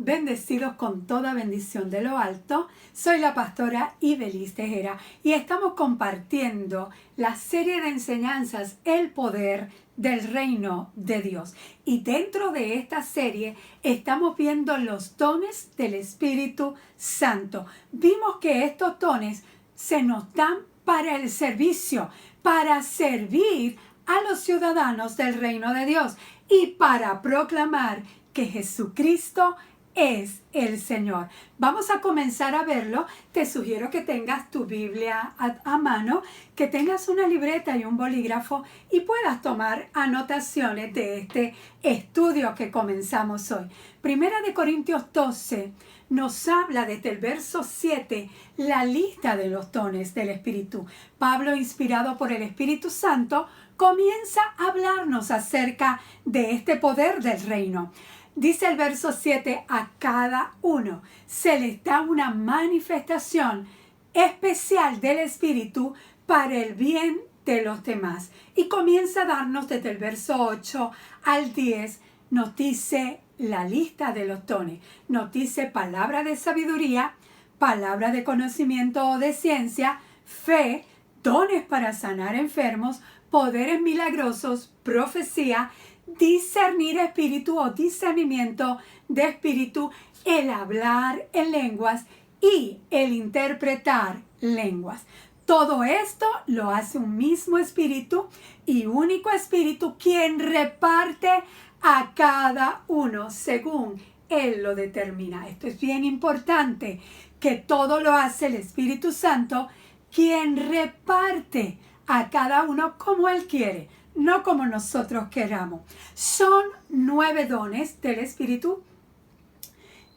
bendecidos con toda bendición de lo alto. Soy la pastora Ibelis Tejera y estamos compartiendo la serie de enseñanzas El Poder del Reino de Dios. Y dentro de esta serie estamos viendo los dones del Espíritu Santo. Vimos que estos dones se nos dan para el servicio, para servir a los ciudadanos del reino de Dios y para proclamar que Jesucristo es el Señor. Vamos a comenzar a verlo. Te sugiero que tengas tu Biblia a mano, que tengas una libreta y un bolígrafo y puedas tomar anotaciones de este estudio que comenzamos hoy. Primera de Corintios 12 nos habla desde el verso 7 la lista de los dones del Espíritu. Pablo, inspirado por el Espíritu Santo, comienza a hablarnos acerca de este poder del reino. Dice el verso 7, a cada uno se les da una manifestación especial del Espíritu para el bien de los demás. Y comienza a darnos desde el verso 8 al 10, nos dice la lista de los dones. Nos dice palabra de sabiduría, palabra de conocimiento o de ciencia, fe, dones para sanar enfermos, poderes milagrosos, profecía, discernir espíritu o discernimiento de espíritu, el hablar en lenguas y el interpretar lenguas. Todo esto lo hace un mismo espíritu y único espíritu quien reparte a cada uno según Él lo determina. Esto es bien importante, que todo lo hace el Espíritu Santo, quien reparte a cada uno como Él quiere, no como nosotros queramos. Son 9 dones del Espíritu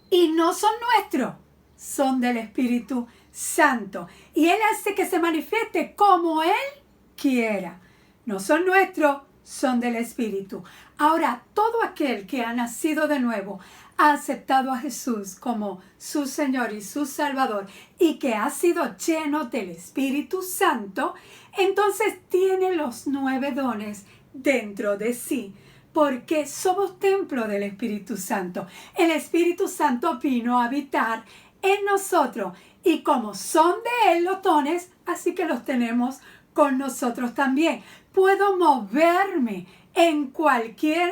y no son nuestros, son del Espíritu Santo. Y Él hace que se manifieste como Él quiera. No son nuestros, son del Espíritu. Ahora, todo aquel que ha nacido de nuevo, ha aceptado a Jesús como su Señor y su Salvador y que ha sido lleno del Espíritu Santo, entonces tiene los 9 dones dentro de sí, porque somos templo del Espíritu Santo. El Espíritu Santo vino a habitar en nosotros y como son de Él los dones, así que los tenemos con nosotros también. Puedo moverme en cualquier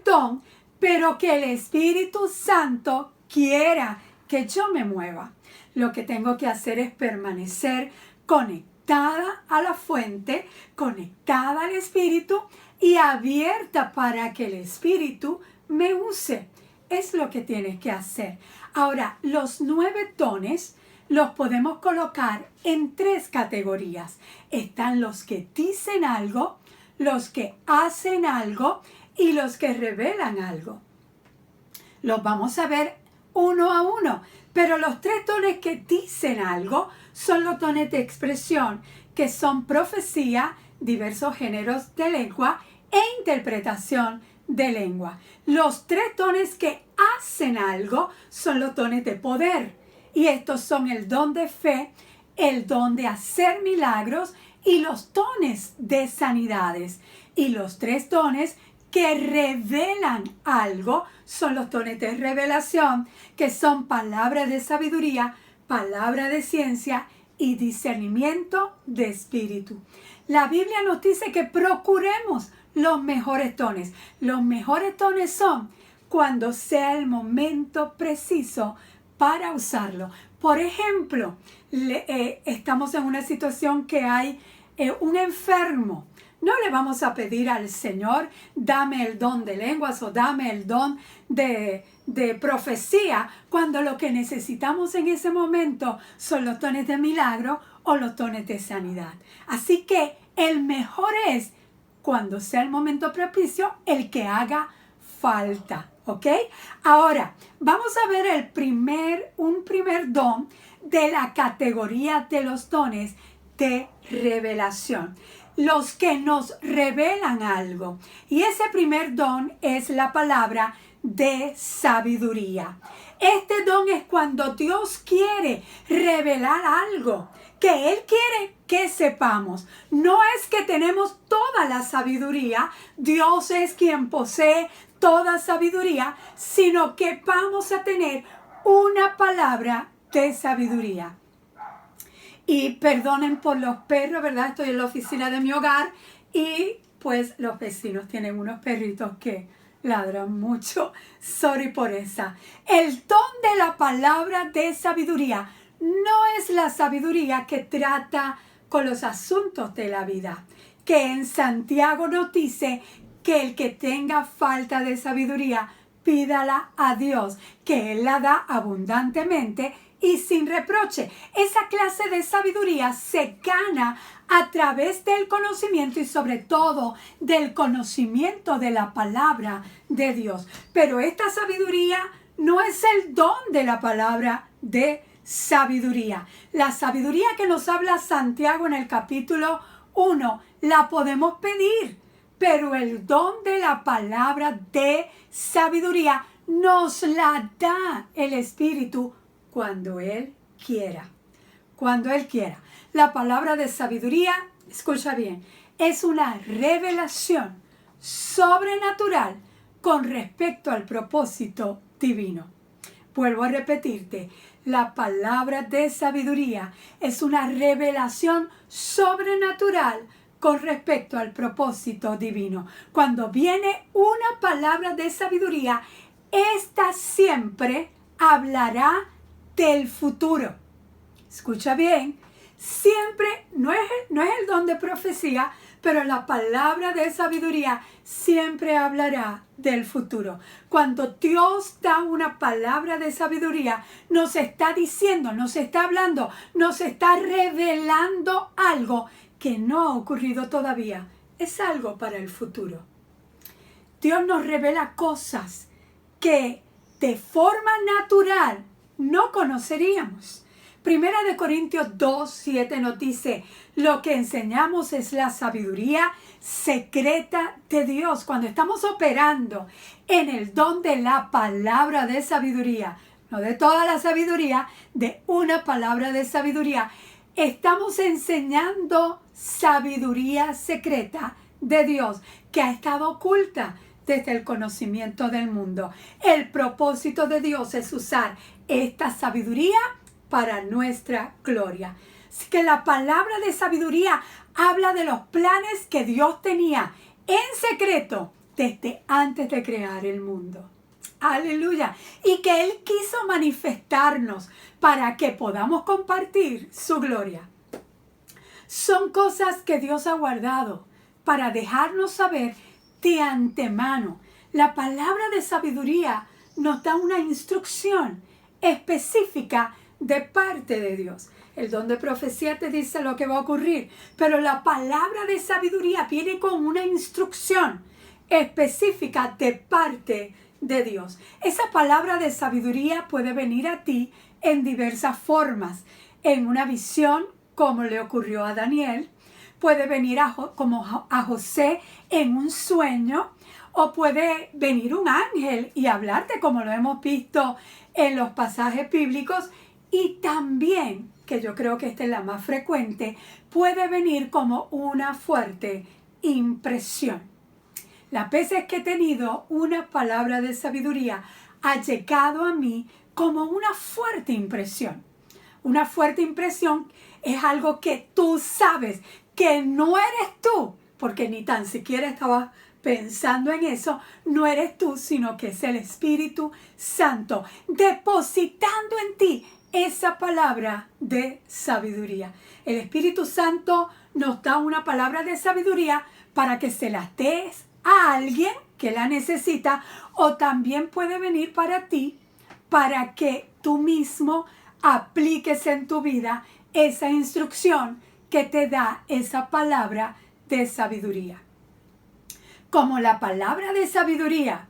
don, pero que el Espíritu Santo quiera que yo me mueva. Lo que tengo que hacer es permanecer conectada a la fuente, conectada al Espíritu y abierta para que el Espíritu me use. Es lo que tienes que hacer. Ahora, los 9 dones los podemos colocar en 3 categorías. Están los que dicen algo, los que hacen algo y los que revelan algo. Los vamos a ver uno a uno, pero los 3 dones que dicen algo son los dones de expresión, que son profecía, diversos géneros de lengua e interpretación de lengua. Los 3 dones que hacen algo son los dones de poder, y estos son el don de fe, el don de hacer milagros y los dones de sanidades. Y los 3 dones que revelan algo son los dones de revelación, que son palabra de sabiduría, palabra de ciencia y discernimiento de espíritu. La Biblia nos dice que procuremos los mejores dones. Los mejores dones son cuando sea el momento preciso para usarlo. Por ejemplo, estamos en una situación que hay un enfermo. No le vamos a pedir al Señor, dame el don de lenguas o dame el don de profecía, cuando lo que necesitamos en ese momento son los dones de milagro o los dones de sanidad. Así que el mejor es, cuando sea el momento propicio, el que haga falta. ¿Ok? Ahora, vamos a ver un primer don de la categoría de los dones de revelación. Los que nos revelan algo. Y ese primer don es la palabra de sabiduría. Este don es cuando Dios quiere revelar algo que Él quiere que sepamos. No es que tenemos toda la sabiduría. Dios es quien posee toda sabiduría, sino que vamos a tener una palabra de sabiduría. Y perdonen por los perros, ¿verdad? Estoy en la oficina de mi hogar y pues los vecinos tienen unos perritos que ladran mucho. Sorry por esa. El don de la palabra de sabiduría no es la sabiduría que trata con los asuntos de la vida, que en Santiago nos dice que el que tenga falta de sabiduría, pídala a Dios, que Él la da abundantemente y sin reproche. Esa clase de sabiduría se gana a través del conocimiento y sobre todo del conocimiento de la palabra de Dios. Pero esta sabiduría no es el don de la palabra de sabiduría. La sabiduría que nos habla Santiago en el capítulo 1 la podemos pedir, pero el don de la palabra de sabiduría nos la da el Espíritu cuando Él quiera. Cuando Él quiera. La palabra de sabiduría, escucha bien, es una revelación sobrenatural con respecto al propósito divino. Vuelvo a repetirte, la palabra de sabiduría es una revelación sobrenatural con respecto al propósito divino. Cuando viene una palabra de sabiduría, esta siempre hablará del futuro. Escucha bien, siempre no es el don de profecía, pero la palabra de sabiduría siempre hablará del futuro. Cuando Dios da una palabra de sabiduría, nos está diciendo, nos está hablando, nos está revelando algo que no ha ocurrido todavía. Es algo para el futuro. Dios nos revela cosas que de forma natural no conoceríamos. Primera de Corintios 2:7 nos dice, lo que enseñamos es la sabiduría secreta de Dios. Cuando estamos operando en el don de la palabra de sabiduría, no de toda la sabiduría, de una palabra de sabiduría, estamos enseñando sabiduría secreta de Dios que ha estado oculta desde el conocimiento del mundo. El propósito de Dios es usar esta sabiduría para nuestra gloria. Así que la palabra de sabiduría habla de los planes que Dios tenía en secreto desde antes de crear el mundo. Aleluya. Y que Él quiso manifestarnos para que podamos compartir su gloria. Son cosas que Dios ha guardado para dejarnos saber de antemano. La palabra de sabiduría nos da una instrucción específica de parte de Dios. El don de profecía te dice lo que va a ocurrir, pero la palabra de sabiduría viene con una instrucción específica de parte de Dios. Esa palabra de sabiduría puede venir a ti en diversas formas. En una visión, como le ocurrió a Daniel, puede venir como a José en un sueño, o puede venir un ángel y hablarte, como lo hemos visto en los pasajes bíblicos. Y también, que yo creo que esta es la más frecuente, puede venir como una fuerte impresión. Las veces que he tenido una palabra de sabiduría, ha llegado a mí como una fuerte impresión. Una fuerte impresión es algo que tú sabes que no eres tú, porque ni tan siquiera estabas pensando en eso, no eres tú, sino que es el Espíritu Santo depositando en ti esa palabra de sabiduría. El Espíritu Santo nos da una palabra de sabiduría para que se la des a alguien que la necesita, o también puede venir para ti para que tú mismo apliques en tu vida esa instrucción que te da esa palabra de sabiduría. Como la palabra de sabiduría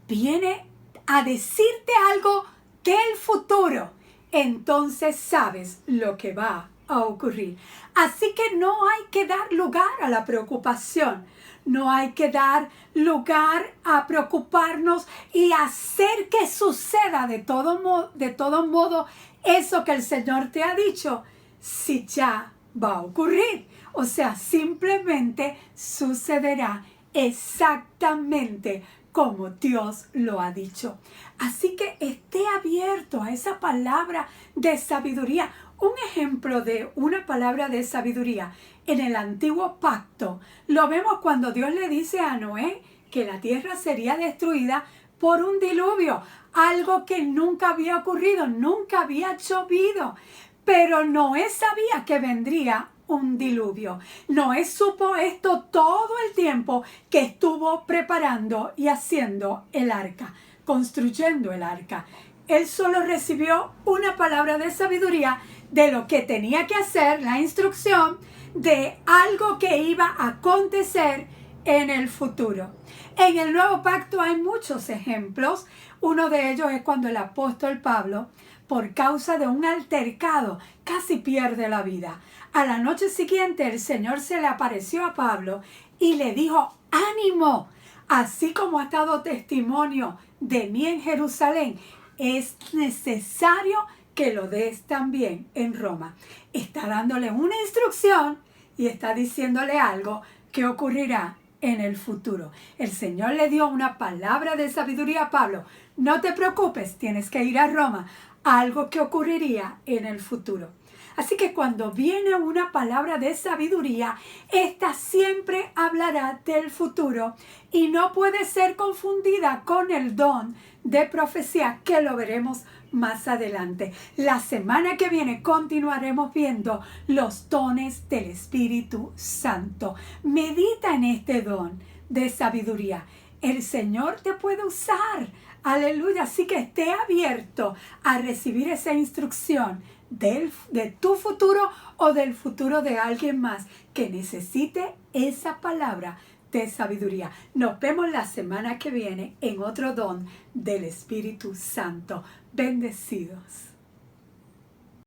viene a decirte algo del futuro, entonces sabes lo que va a ocurrir. Así que no hay que dar lugar a la preocupación. No hay que dar lugar a preocuparnos y hacer que suceda de todo modo eso que el Señor te ha dicho, si ya va a ocurrir. O sea, simplemente sucederá exactamente como Dios lo ha dicho. Así que esté abierto a esa palabra de sabiduría. Un ejemplo de una palabra de sabiduría en el antiguo pacto lo vemos cuando Dios le dice a Noé que la tierra sería destruida por un diluvio, algo que nunca había ocurrido, nunca había llovido. Pero Noé sabía que vendría un diluvio. Noé supo esto todo el tiempo que estuvo preparando y haciendo el arca, construyendo el arca. Él solo recibió una palabra de sabiduría de lo que tenía que hacer, la instrucción de algo que iba a acontecer en el futuro. En el Nuevo Pacto hay muchos ejemplos. Uno de ellos es cuando el apóstol Pablo, por causa de un altercado, casi pierde la vida. A la noche siguiente el Señor se le apareció a Pablo y le dijo: ánimo, así como ha dado testimonio de mí en Jerusalén, es necesario que lo des también en Roma. Está dándole una instrucción y está diciéndole algo que ocurrirá en el futuro. El Señor le dio una palabra de sabiduría a Pablo. No te preocupes, tienes que ir a Roma. Algo que ocurriría en el futuro. Así que cuando viene una palabra de sabiduría, esta siempre hablará del futuro y no puede ser confundida con el don de profecía, que lo veremos más adelante. La semana que viene continuaremos viendo los dones del Espíritu Santo. Medita en este don de sabiduría. El Señor te puede usar. Aleluya. Así que esté abierto a recibir esa instrucción de tu futuro o del futuro de alguien más que necesite esa palabra de sabiduría. Nos vemos la semana que viene en otro don del Espíritu Santo. Bendecidos.